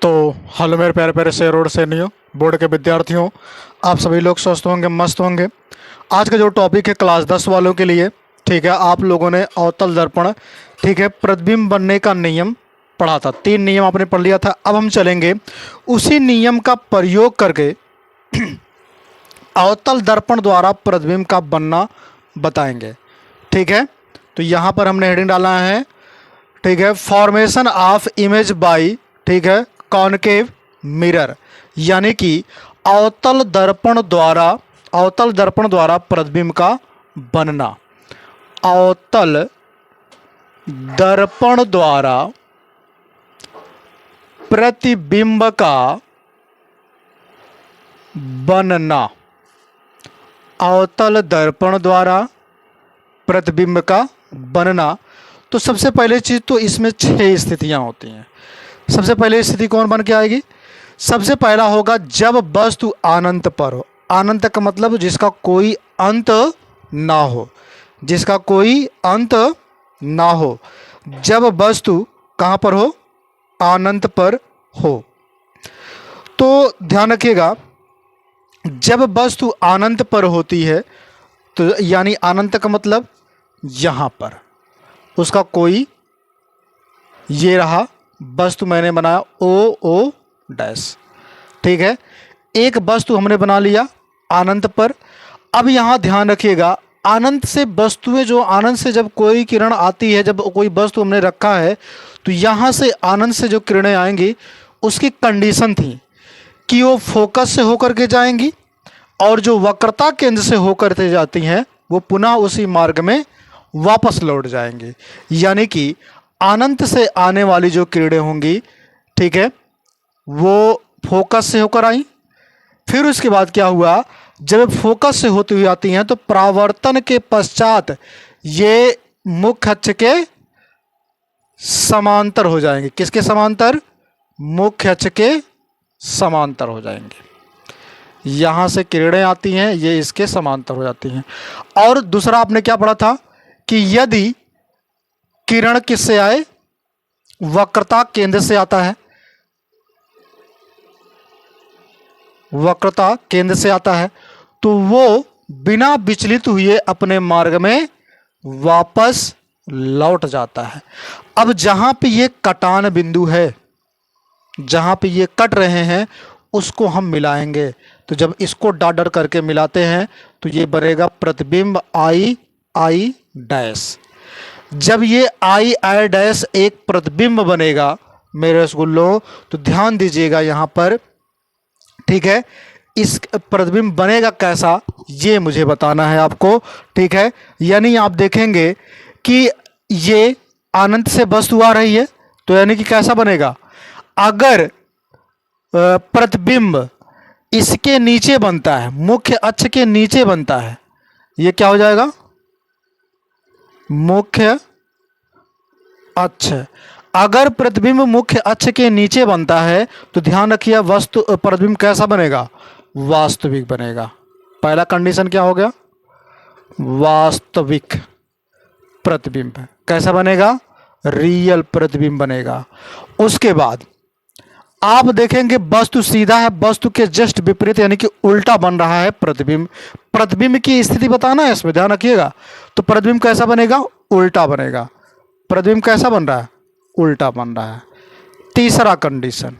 तो हेलो मेरे प्यारे प्यारे शेर और सैनियों, बोर्ड के विद्यार्थियों, आप सभी लोग स्वस्थ होंगे, मस्त होंगे। आज का जो टॉपिक है क्लास 10 वालों के लिए, ठीक है। आप लोगों ने अवतल दर्पण, ठीक है, प्रतिबिंब बनने का नियम पढ़ा था। 3 नियम आपने पढ़ लिया था। अब हम चलेंगे उसी नियम का प्रयोग करके अवतल दर्पण द्वारा प्रतिबिंब का बनना बताएंगे, ठीक है। तो यहाँ पर हमने हेडिंग डाला है, ठीक है, फॉर्मेशन ऑफ इमेज बाई, ठीक है, कॉनकेव मिरर, यानी कि अवतल दर्पण द्वारा प्रतिबिंब का बनना। अवतल दर्पण द्वारा प्रतिबिंब का बनना। अवतल दर्पण द्वारा प्रतिबिंब का बनना। तो सबसे पहले चीज़ तो इसमें 6 स्थितियां होती हैं। सबसे पहले स्थिति कौन बन के आएगी? सबसे पहला होगा जब वस्तु अनंत पर हो। अनंत का मतलब जिसका कोई अंत ना हो, जिसका कोई अंत ना हो। जब वस्तु कहाँ पर हो? अनंत पर हो। तो ध्यान रखिएगा, जब वस्तु अनंत पर होती है तो यानी अनंत का मतलब यहाँ पर उसका कोई, ये रहा वस्तु मैंने बनाया ओ डैश, ठीक है। एक वस्तु हमने बना लिया अनंत पर। अब यहाँ ध्यान रखिएगा, अनंत से वस्तुएं, जो अनंत से जब कोई किरण आती है, जब कोई वस्तु हमने रखा है तो यहाँ से अनंत से जो किरणें आएंगी उसकी कंडीशन थी कि वो फोकस से होकर के जाएंगी और जो वक्रता केंद्र से होकर के जाती हैं वो पुनः उसी मार्ग में वापस लौट जाएंगे। यानी कि अनंत से आने वाली जो किरणें होंगी, ठीक है, वो फोकस से होकर आई। फिर उसके बाद क्या हुआ, जब फोकस से होती हुई आती हैं तो परावर्तन के पश्चात ये मुख्य अक्ष के समांतर हो जाएंगे। किसके समांतर? मुख्य अक्ष के समांतर हो जाएंगे। यहां से किरणें आती हैं, ये इसके समांतर हो जाती हैं। और दूसरा आपने क्या पढ़ा था कि यदि किरण किससे आए? वक्रता केंद्र से आता है। वक्रता केंद्र से आता है तो वो बिना विचलित हुए अपने मार्ग में वापस लौट जाता है। अब जहां पे ये कटान बिंदु है, जहां पे ये कट रहे हैं, उसको हम मिलाएंगे। तो जब इसको डॉट डॉट करके मिलाते हैं तो ये बनेगा प्रतिबिंब आई डैश। जब ये आई डैश एक प्रतिबिंब बनेगा मेरे रसगुल्लों, तो ध्यान दीजिएगा यहाँ पर, ठीक है। इस प्रतिबिंब बनेगा कैसा, ये मुझे बताना है आपको, ठीक है। यानी आप देखेंगे कि ये अनंत से वस्तु आ रही है तो यानी कि कैसा बनेगा? अगर प्रतिबिंब इसके नीचे बनता है, मुख्य अक्ष के नीचे बनता है, ये क्या हो जाएगा? मुख्य अक्ष। अगर प्रतिबिंब मुख्य अक्ष के नीचे बनता है तो ध्यान रखिए वस्तु प्रतिबिंब कैसा बनेगा? वास्तविक बनेगा। पहला कंडीशन क्या हो गया? वास्तविक प्रतिबिंब। कैसा बनेगा? रियल प्रतिबिंब बनेगा। उसके बाद आप देखेंगे वस्तु सीधा है, वस्तु के जस्ट विपरीत यानी कि उल्टा बन रहा है प्रतिबिंब। प्रतिबिंब की स्थिति बताना है, इसमें ध्यान रखिएगा। तो प्रतिबिंब कैसा बनेगा? उल्टा बनेगा। प्रतिबिंब कैसा बन रहा है? उल्टा बन रहा है। तीसरा कंडीशन,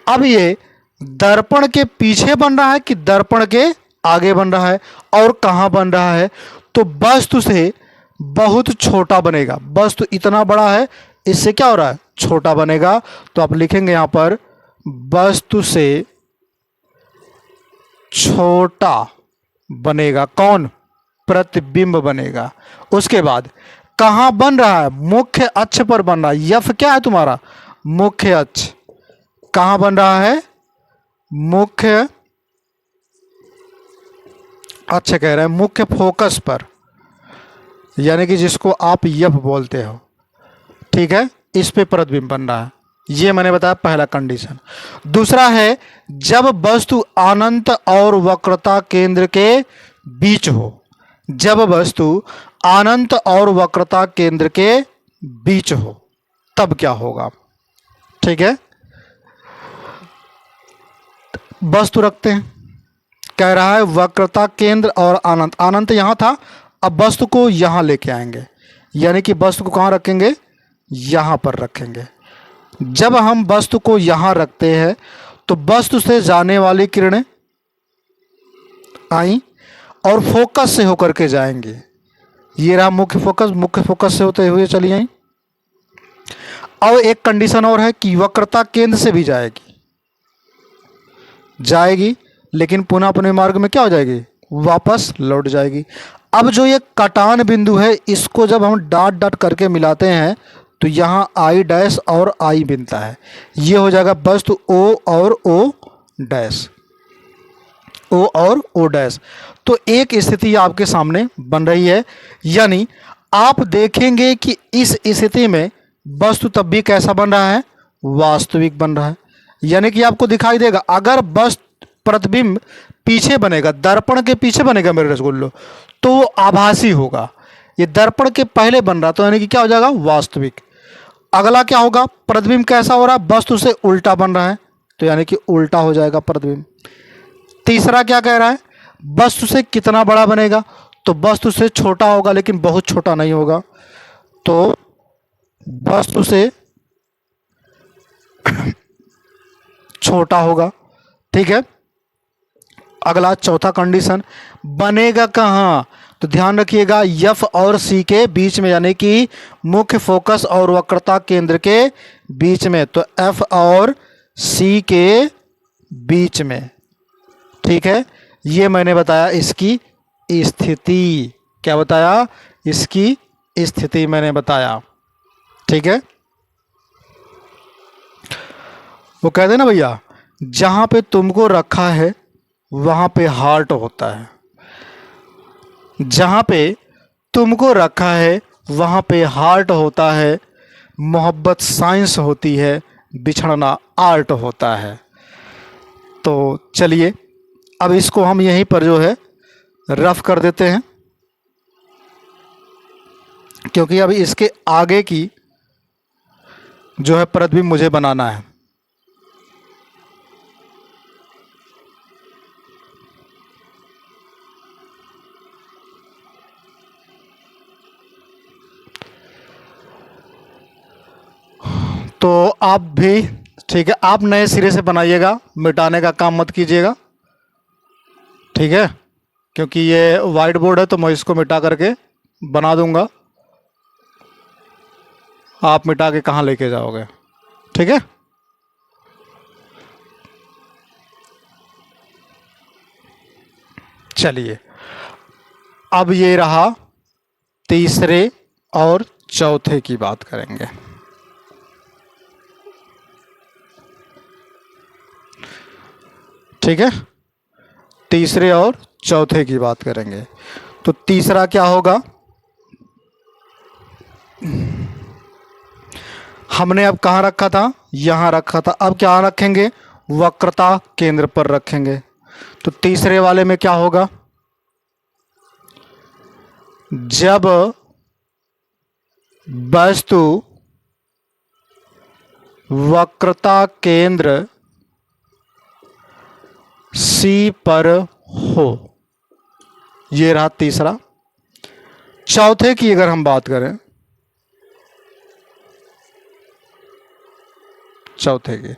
अब ये दर्पण के पीछे बन रहा है कि दर्पण के आगे बन रहा है? और कहां बन रहा है? तो वस्तु से बहुत छोटा बनेगा। वस्तु इतना बड़ा है, इससे क्या हो रहा है? छोटा बनेगा। तो आप लिखेंगे यहां पर वस्तु से छोटा बनेगा। कौन? प्रतिबिंब बनेगा। उसके बाद कहां बन रहा है? मुख्य अक्ष पर बन रहा है। यफ क्या है तुम्हारा? मुख्य अक्ष। कहां बन रहा है? मुख्य अक्ष कह रहे हैं, मुख्य फोकस पर, यानी कि जिसको आप यफ बोलते हो, ठीक है, इस पे प्रतिबिंब बन रहा है। ये मैंने बताया पहला कंडीशन। दूसरा है जब वस्तु अनंत और वक्रता केंद्र के बीच हो। जब वस्तु अनंत और वक्रता केंद्र के बीच हो तब क्या होगा? ठीक है, वस्तु रखते हैं। कह रहा है वक्रता केंद्र और अनंत, अनंत यहाँ था, अब वस्तु को यहाँ लेके आएंगे, यानी कि वस्तु को कहाँ रखेंगे, यहाँ पर रखेंगे। जब हम वस्तु को यहाँ रखते हैं तो वस्तु से जाने वाली किरणें आई और फोकस से होकर के जाएंगे। ये रहा मुख्य फोकस, मुख्य फोकस से होते हुए चली आई। अब एक कंडीशन और है कि वक्रता केंद्र से भी जाएगी लेकिन पुनः अपने मार्ग में क्या हो जाएगी, वापस लौट जाएगी। अब जो ये कटान बिंदु है इसको जब हम डॉट डॉट करके मिलाते हैं तो यहाँ आई डैश और आई मिलता है, ये हो जाएगा वस्तु ओ और ओ डैश, ओ और ओ डैश। तो एक स्थिति आपके सामने बन रही है, यानी आप देखेंगे कि इस स्थिति में वस्तु तब भी कैसा बन रहा है, वास्तविक बन रहा है। यानी कि आपको दिखाई देगा, अगर वस्तु प्रतिबिंब पीछे बनेगा, दर्पण के पीछे बनेगा मेरे रसगुल्लो, तो वो आभासी होगा। ये दर्पण के पहले बन रहा तो यानी कि क्या हो जाएगा, वास्तविक। अगला क्या होगा, प्रतिबिंब कैसा हो रहा है, वस्तु से उल्टा बन रहा है तो यानी कि उल्टा हो जाएगा प्रतिबिंब। तीसरा क्या कह रहा है, वस्तु से कितना बड़ा बनेगा, तो वस्तु से छोटा होगा लेकिन बहुत छोटा नहीं होगा, तो वस्तु से छोटा होगा। ठीक है। अगला चौथा कंडीशन, बनेगा कहाँ, तो ध्यान रखिएगा एफ और सी के बीच में, यानी कि मुख्य फोकस और वक्रता केंद्र के बीच में, तो एफ और सी के बीच में। ठीक है, ये मैंने बताया इसकी स्थिति, क्या बताया, इसकी स्थिति मैंने बताया। ठीक है, वो कहते ना भैया, जहाँ पे तुमको रखा है वहाँ पे हार्ट होता है, जहाँ पे तुमको रखा है वहाँ पे हार्ट होता है, मोहब्बत साइंस होती है, बिछड़ना आर्ट होता है। तो चलिए अब इसको हम यहीं पर जो है रफ कर देते हैं, क्योंकि अब इसके आगे की जो है प्रतिबिंब मुझे बनाना है। तो आप भी ठीक है, आप नए सिरे से बनाइएगा, मिटाने का काम मत कीजिएगा। ठीक है, क्योंकि ये वाइट बोर्ड है तो मैं इसको मिटा करके बना दूंगा, आप मिटा के कहाँ लेके जाओगे। ठीक है, चलिए अब ये रहा, तीसरे और चौथे की बात करेंगे। ठीक है, तीसरे और चौथे की बात करेंगे। तो तीसरा क्या होगा, हमने अब कहाँ रखा था, यहाँ रखा था, अब क्या रखेंगे, वक्रता केंद्र पर रखेंगे। तो तीसरे वाले में क्या होगा, जब वस्तु वक्रता केंद्र सी पर हो, ये रहा तीसरा। चौथे की अगर हम बात करें, चौथे की,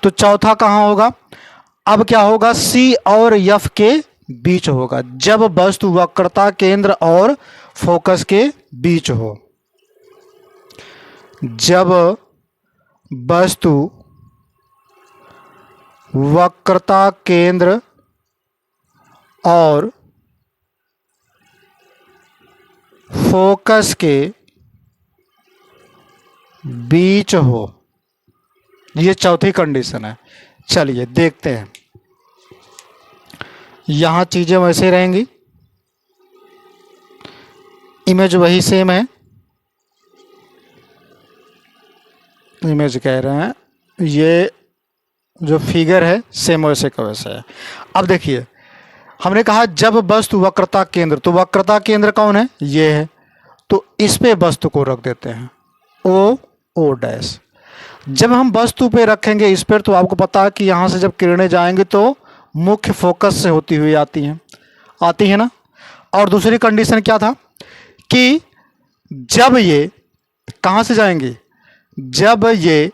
तो चौथा कहां होगा, अब क्या होगा, सी और एफ के बीच होगा, जब वस्तु वक्रता केंद्र और फोकस के बीच हो। जब वस्तु वक्रता केंद्र और फोकस के बीच हो, ये चौथी कंडीशन है। चलिए देखते हैं, यहां चीजें वैसे रहेंगी, इमेज वही सेम है, इमेज कह रहे हैं, ये जो फिगर है सेम वैसे का वैसे है। अब देखिए, हमने कहा जब वस्तु वक्रता केंद्र, तो वक्रता केंद्र कौन है, ये है, तो इस पे वस्तु को रख देते हैं, ओ ओ डैश। जब हम वस्तु पे रखेंगे इस पर, तो आपको पता है कि यहाँ से जब किरणें जाएंगे तो मुख्य फोकस से होती हुई आती है ना। और दूसरी कंडीशन क्या था कि जब ये कहाँ से जाएंगी, जब ये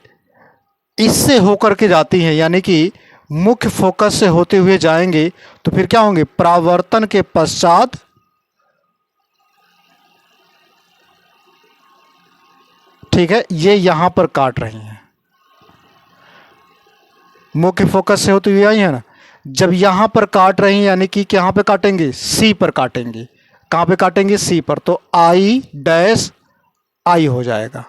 इससे होकर के जाती हैं, यानी कि मुख्य फोकस से होते हुए जाएंगे, तो फिर क्या होंगे, परावर्तन के पश्चात ठीक है, ये यहां पर काट रही हैं, मुख्य फोकस से होती हुई आई है ना, जब यहां पर काट रही हैं, यानी कि कहां पे काटेंगे, सी पर काटेंगे। कहां पे काटेंगे, सी पर, तो आई डैश आई हो जाएगा,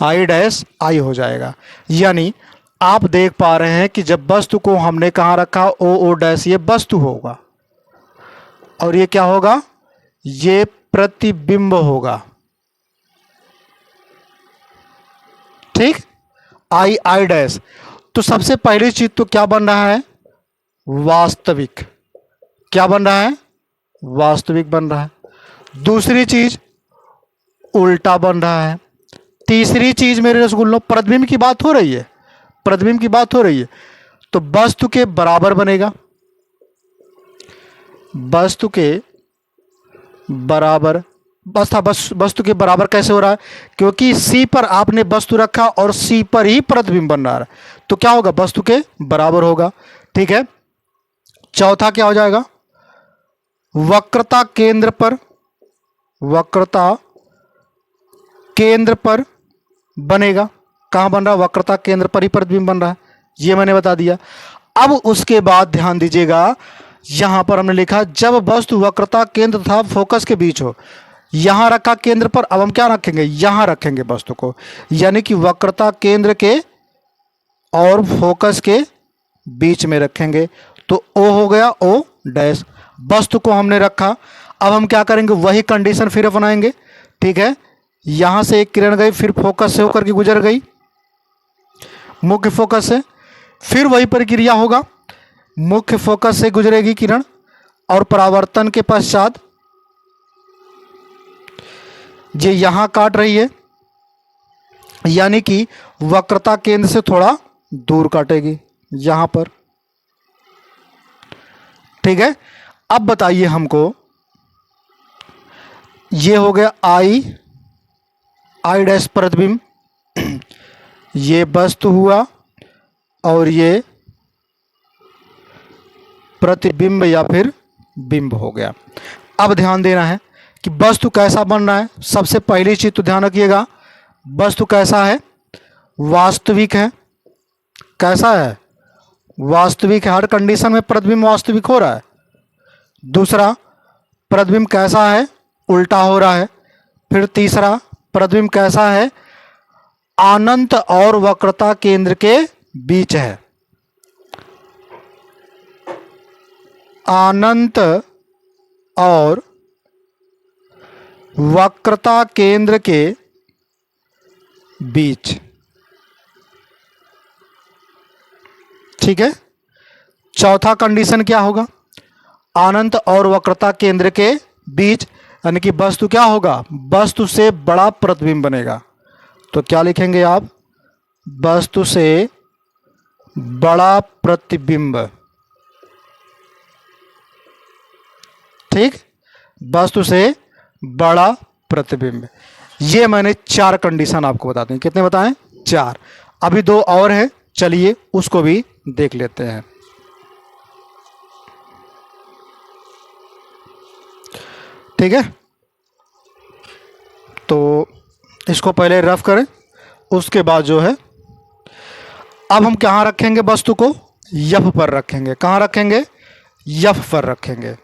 आई डैश आई हो जाएगा। यानी आप देख पा रहे हैं कि जब वस्तु को हमने कहाँ रखा, ओ डैश, ये वस्तु होगा और ये क्या होगा, ये प्रतिबिंब होगा। ठीक, आई डैश। तो सबसे पहली चीज तो क्या बन रहा है, वास्तविक। क्या बन रहा है, वास्तविक बन रहा है। दूसरी चीज उल्टा बन रहा है। तीसरी चीज मेरे रसगुल्लों, प्रतिबिंब की बात हो रही है, प्रतिबिंब की बात हो रही है, तो वस्तु के बराबर बनेगा, वस्तु के बराबर। वस्तु के बराबर कैसे हो रहा है, क्योंकि सी पर आपने वस्तु रखा और सी पर ही प्रतिबिंब बन रहा है, तो क्या होगा, वस्तु के बराबर होगा। ठीक है, चौथा क्या हो जाएगा, वक्रता केंद्र पर, वक्रता केंद्र पर बनेगा। कहां बन रहा है, वक्रता केंद्र पर ही प्रतिबिंब बन रहा है, ये मैंने बता दिया। अब उसके बाद ध्यान दीजिएगा, यहां पर हमने लिखा जब वस्तु वक्रता केंद्र तथा फोकस के बीच हो, यहां रखा केंद्र पर, अब हम क्या रखेंगे, यहां रखेंगे वस्तु को, यानी कि वक्रता केंद्र के और फोकस के बीच में रखेंगे, तो ओ हो गया, ओ डैश, वस्तु को हमने रखा। अब हम क्या करेंगे, वही कंडीशन फिर अपनाएंगे। ठीक है, यहां से एक किरण गई, फिर फोकस से होकर के गुजर गई, मुख्य फोकस से, फिर वही प्रक्रिया होगा, मुख्य फोकस से गुजरेगी किरण और परावर्तन के पश्चात ये यहां काट रही है, यानी कि वक्रता केंद्र से थोड़ा दूर काटेगी यहां पर। ठीक है, अब बताइए हमको, ये हो गया आई डैश प्रतिबिंब, ये वस्तु हुआ और ये प्रतिबिंब या फिर बिंब हो गया। अब ध्यान देना है कि वस्तु कैसा बन रहा है। सबसे पहली चीज तो ध्यान रखिएगा, वस्तु कैसा है, वास्तविक है। कैसा है, वास्तविक है, हर कंडीशन में प्रतिबिंब वास्तविक हो रहा है। दूसरा, प्रतिबिंब कैसा है, उल्टा हो रहा है। फिर तीसरा, प्रतिबिंब कैसा है, अनंत और वक्रता केंद्र के बीच है, अनंत और वक्रता केंद्र के बीच। ठीक है, चौथा कंडीशन क्या होगा, अनंत और वक्रता केंद्र के बीच, यानी कि वस्तु क्या होगा, वस्तु से बड़ा प्रतिबिंब बनेगा। तो क्या लिखेंगे आप, वस्तु से बड़ा प्रतिबिंब। ठीक, वस्तु से बड़ा प्रतिबिंब। ये मैंने 4 कंडीशन आपको बताते हैं, कितने बताएं, 4। अभी 2 और हैं, चलिए उसको भी देख लेते हैं। ठीक है, तो इसको पहले रफ करें, उसके बाद जो है, अब हम कहाँ रखेंगे वस्तु को, यफ पर रखेंगे। कहाँ रखेंगे, यफ पर रखेंगे।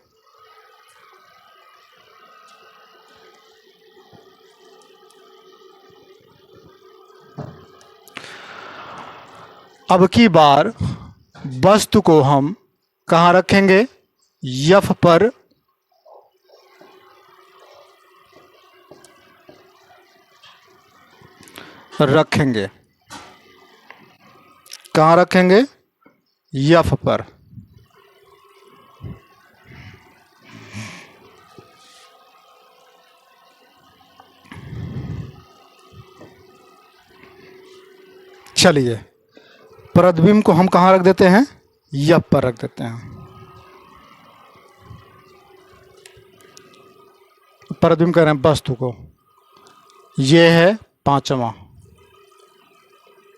अब की बार वस्तु को हम कहाँ रखेंगे, यफ पर रखेंगे। कहाँ रखेंगे, यफ पर। चलिए, प्रतिबिंब को हम कहाँ रख देते हैं, यफ पर रख देते हैं। प्रतिबिंब कर रहे हैं वस्तु को। ये है पांचवा।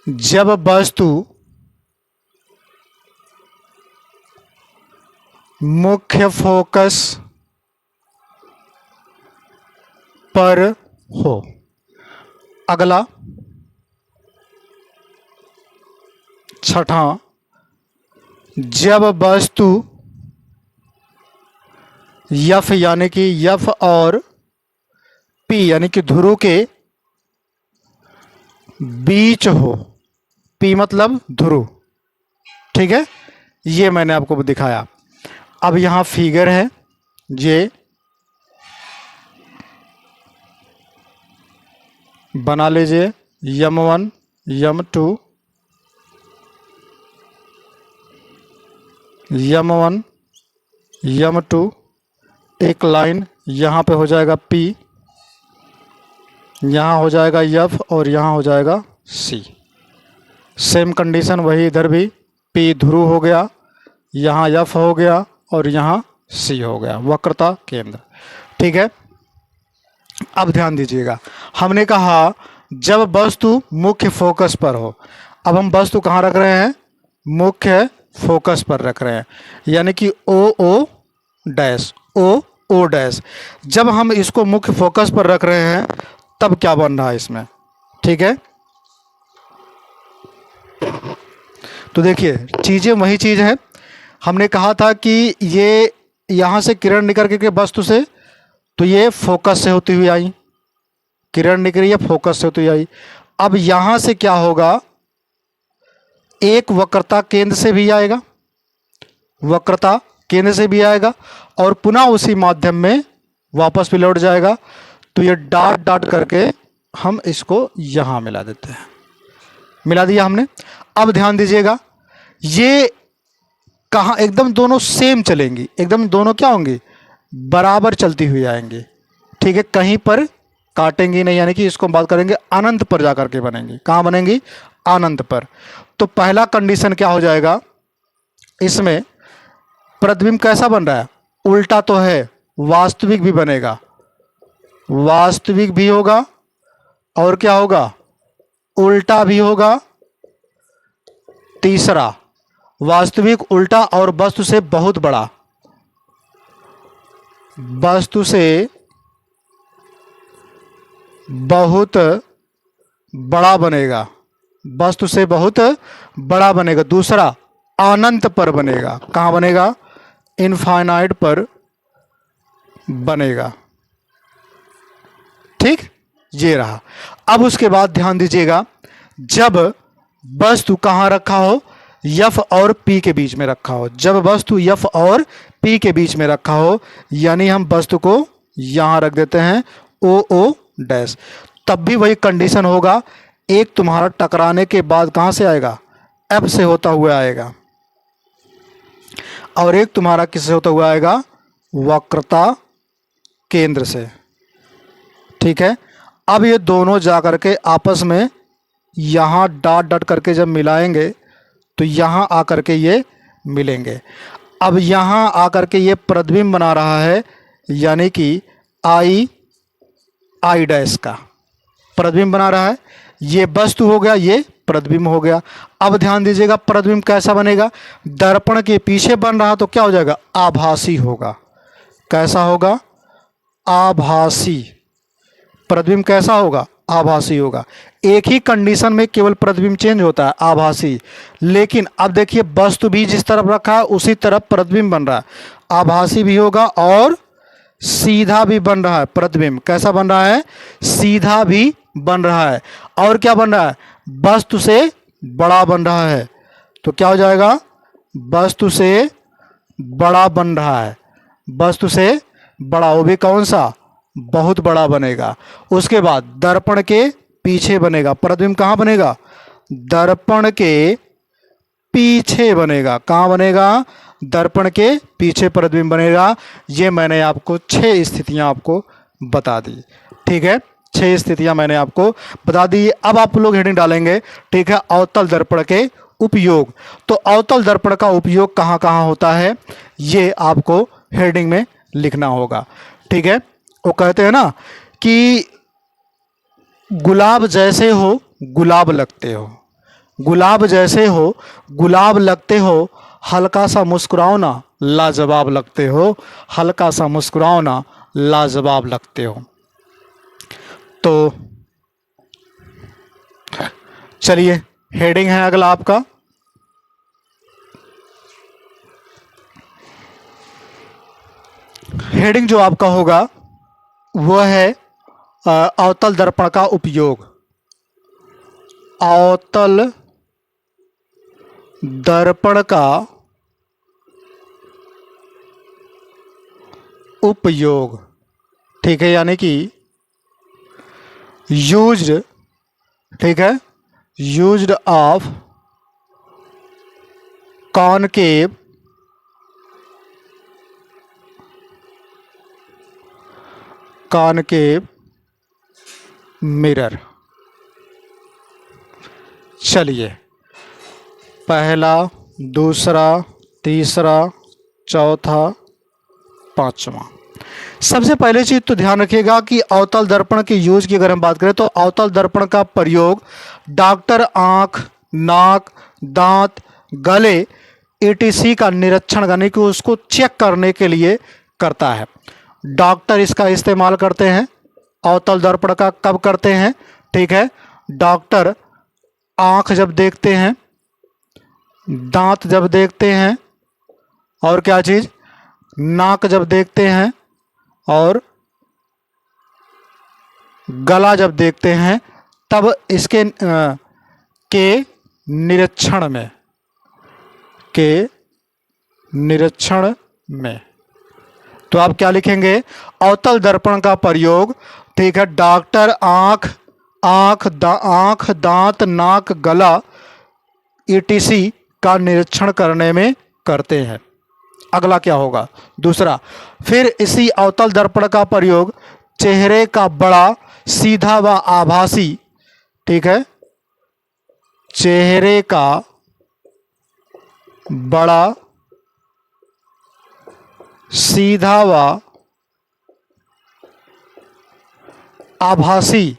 जब वस्तु मुख्य फोकस पर हो। अगला छठा, जब वस्तु यफ यानी कि यफ और पी यानी कि ध्रुव के बीच हो। पी मतलब ध्रुव, ठीक है। ये मैंने आपको दिखाया। अब यहाँ फिगर है, ये बना लीजिए। यम1 यम2 यम1 यम2, एक लाइन यहाँ पे हो जाएगा P, यहाँ हो जाएगा F और यहाँ हो जाएगा C। सेम कंडीशन वही इधर भी, P ध्रुव हो गया, यहाँ F हो गया और यहाँ C हो गया, वक्रता केंद्र, ठीक है। अब ध्यान दीजिएगा, हमने कहा जब वस्तु मुख्य फोकस पर हो। अब हम वस्तु कहाँ रख रहे हैं? मुख्य फोकस पर रख रहे हैं, यानी कि ओ डैश, ओ डैश। जब हम इसको मुख्य फोकस पर रख रहे हैं तब क्या बन रहा है इसमें, ठीक है। तो देखिए चीज़ें वही चीज़ है। हमने कहा था कि ये यहाँ से किरण निकल के वस्तु से, तो ये फोकस से होती हुई आई, किरण निकली है फोकस से होती हुई आई। अब यहाँ से क्या होगा, एक वक्रता केंद्र से भी आएगा, वक्रता केंद्र से भी आएगा और पुनः उसी माध्यम में वापस भी लौट जाएगा। तो ये डॉट डॉट करके हम इसको यहाँ मिला देते हैं, मिला दिया हमने। अब ध्यान दीजिएगा, ये कहाँ एकदम दोनों सेम चलेंगी, एकदम दोनों क्या होंगी, बराबर चलती हुई आएंगी, ठीक है। कहीं पर काटेंगी नहीं, यानी कि इसको बात करेंगे अनंत पर जाकर के बनेंगी। कहाँ बनेंगी? अनंत पर। तो पहला कंडीशन क्या हो जाएगा, इसमें प्रतिबिंब कैसा बन रहा है? उल्टा तो है, वास्तविक भी बनेगा, वास्तविक भी होगा और क्या होगा, उल्टा भी होगा। तीसरा, वास्तविक, उल्टा और वस्तु से बहुत बड़ा, वस्तु से बहुत बड़ा बनेगा, वस्तु से बहुत बड़ा बनेगा। दूसरा, अनंत पर बनेगा। कहाँ बनेगा? इनफाइनाइट पर बनेगा, ठीक, ये रहा। अब उसके बाद ध्यान दीजिएगा, जब वस्तु कहाँ रखा हो, F और P के बीच में रखा हो। जब वस्तु F और P के बीच में रखा हो, यानी हम वस्तु को यहाँ रख देते हैं O डैश, तब भी वही कंडीशन होगा। एक तुम्हारा टकराने के बाद कहाँ से आएगा? F से होता हुआ आएगा और एक तुम्हारा किससे होता हुआ आएगा? वक्रता केंद्र से, ठीक है। अब ये दोनों जाकर के आपस में यहाँ डॉट डॉट करके जब मिलाएंगे तो यहाँ आकर के ये मिलेंगे। अब यहाँ आकर के ये प्रतिबिंब बना रहा है, यानी कि आई डैश का प्रतिबिंब बना रहा है। ये वस्तु हो गया, ये प्रतिबिंब हो गया। अब ध्यान दीजिएगा, प्रतिबिंब कैसा बनेगा? दर्पण के पीछे बन रहा तो क्या हो जाएगा? आभासी होगा। कैसा होगा? आभासी। प्रतिबिंब कैसा होगा? आभासी होगा। एक ही कंडीशन में केवल प्रतिबिंब चेंज होता है, आभासी। लेकिन अब देखिए, वस्तु भी जिस तरफ रखा है उसी तरफ प्रतिबिंब बन रहा है, आभासी भी होगा और सीधा भी बन रहा है। प्रतिबिंब कैसा बन रहा है? सीधा भी बन रहा है। और क्या बन रहा है? वस्तु से बड़ा बन रहा है। तो क्या हो जाएगा? वस्तु से बड़ा बन रहा है, वस्तु से बड़ा, वो भी कौन सा? बहुत बड़ा बनेगा। उसके बाद दर्पण के पीछे बनेगा। प्रतिबिंब कहाँ बनेगा? दर्पण के पीछे बनेगा। कहाँ बनेगा? दर्पण के पीछे प्रतिबिंब बनेगा। ये मैंने आपको 6 स्थितियां आपको बता दी, ठीक है। 6 स्थितियां मैंने आपको बता दी। अब आप लोग हेडिंग डालेंगे, ठीक है, अवतल दर्पण के उपयोग। तो अवतल दर्पण का उपयोग कहाँ कहाँ होता है, ये आपको हेडिंग में लिखना होगा, ठीक है। वो कहते हैं ना कि गुलाब जैसे हो गुलाब लगते हो, गुलाब जैसे हो गुलाब लगते हो, हल्का सा मुस्कुराओ ना लाजवाब लगते हो, हल्का सा मुस्कुराओ ना लाजवाब लगते हो। तो चलिए, हेडिंग है अगला आपका, हेडिंग जो आपका होगा वह है अवतल दर्पण का उपयोग। अवतल दर्पण का उपयोग, ठीक है, यानी कि यूज्ड, ठीक है, used of concave concave mirror. चलिए, पहला, दूसरा, तीसरा, चौथा, पांचवा। सबसे पहले चीज तो ध्यान रखिएगा कि अवतल दर्पण के यूज की अगर हम बात करें तो अवतल दर्पण का प्रयोग डॉक्टर आंख, नाक, दांत, गले etc का निरीक्षण करने की, उसको चेक करने के लिए करता है। डॉक्टर इसका इस्तेमाल करते हैं अवतल दर्पण का। कब करते हैं? ठीक है, डॉक्टर आंख जब देखते हैं, दांत जब देखते हैं, और क्या चीज, नाक जब देखते हैं, और गला जब देखते हैं, तब इसके के निरीक्षण में, के निरीक्षण में, तो आप क्या लिखेंगे? अवतल दर्पण का प्रयोग, ठीक है, डॉक्टर आंख, आंख, दांत, नाक, गला etc का निरीक्षण करने में करते हैं। अगला क्या होगा? दूसरा, फिर इसी अवतल दर्पण का प्रयोग चेहरे का बड़ा, सीधा व आभासी, ठीक है, चेहरे का बड़ा, सीधा व आभासी,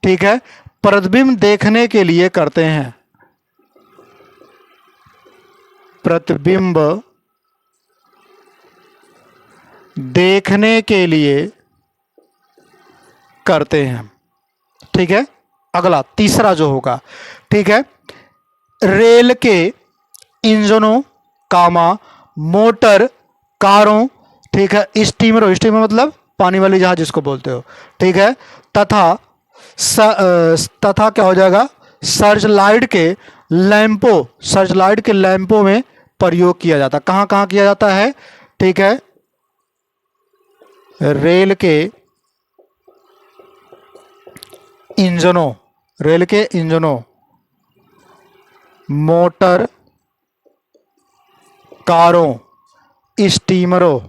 ठीक है, प्रतिबिंब देखने के लिए करते हैं। प्रतिबिंब देखने के लिए करते हैं, ठीक है। अगला तीसरा जो होगा, ठीक है, रेल के इंजनों, कामा, मोटर, कारों, ठीक है, स्टीमरों, स्टीमर मतलब पानी वाली जहाज जिसको बोलते हो, ठीक है, तथा क्या हो जाएगा? सर्च लाइट के लैंपों, सर्च लाइट के लैंपों में प्रयोग किया जाता है। कहाँ कहाँ किया जाता है? ठीक है, रेल के इंजनों, रेल के इंजनों, मोटर, कारों, स्टीमरों,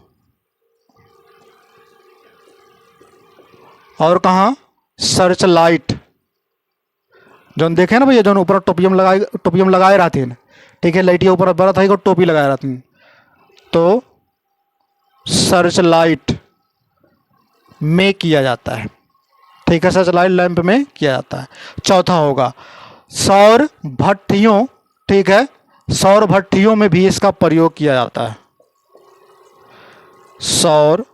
और कहाँ? सर्च लाइट, जो देखे ना भैया, जो ऊपर टोपियम लगाए रहती है, ठीक है, लाइट ऊपर बड़ा था, टोपी लगाए रहती है, तो सर्च लाइट में किया जाता है, ठीक है, सर्च लाइट लैंप में किया जाता है। चौथा होगा सौर भट्टियों, ठीक है, सौर भट्टियों में भी इसका प्रयोग किया जाता है। सौर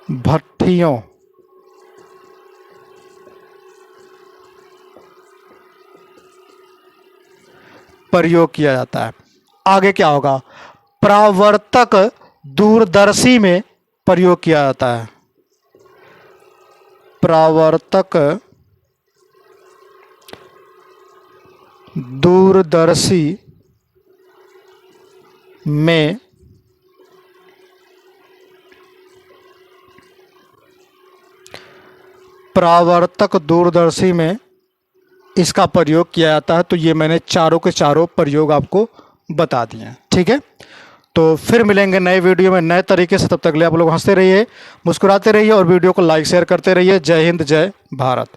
भट्टियों, प्रयोग किया जाता है। आगे क्या होगा? परावर्तक दूरदर्शी में प्रयोग किया जाता है। परावर्तक दूरदर्शी में परावर्तक दूरदर्शी में इसका प्रयोग किया जाता है। तो ये मैंने चारों के चारों प्रयोग आपको बता दिए हैं, ठीक है। तो फिर मिलेंगे नए वीडियो में नए तरीके से। तब तक ले आप लोग हंसते रहिए, मुस्कुराते रहिए और वीडियो को लाइक शेयर करते रहिए। जय हिंद, जय भारत।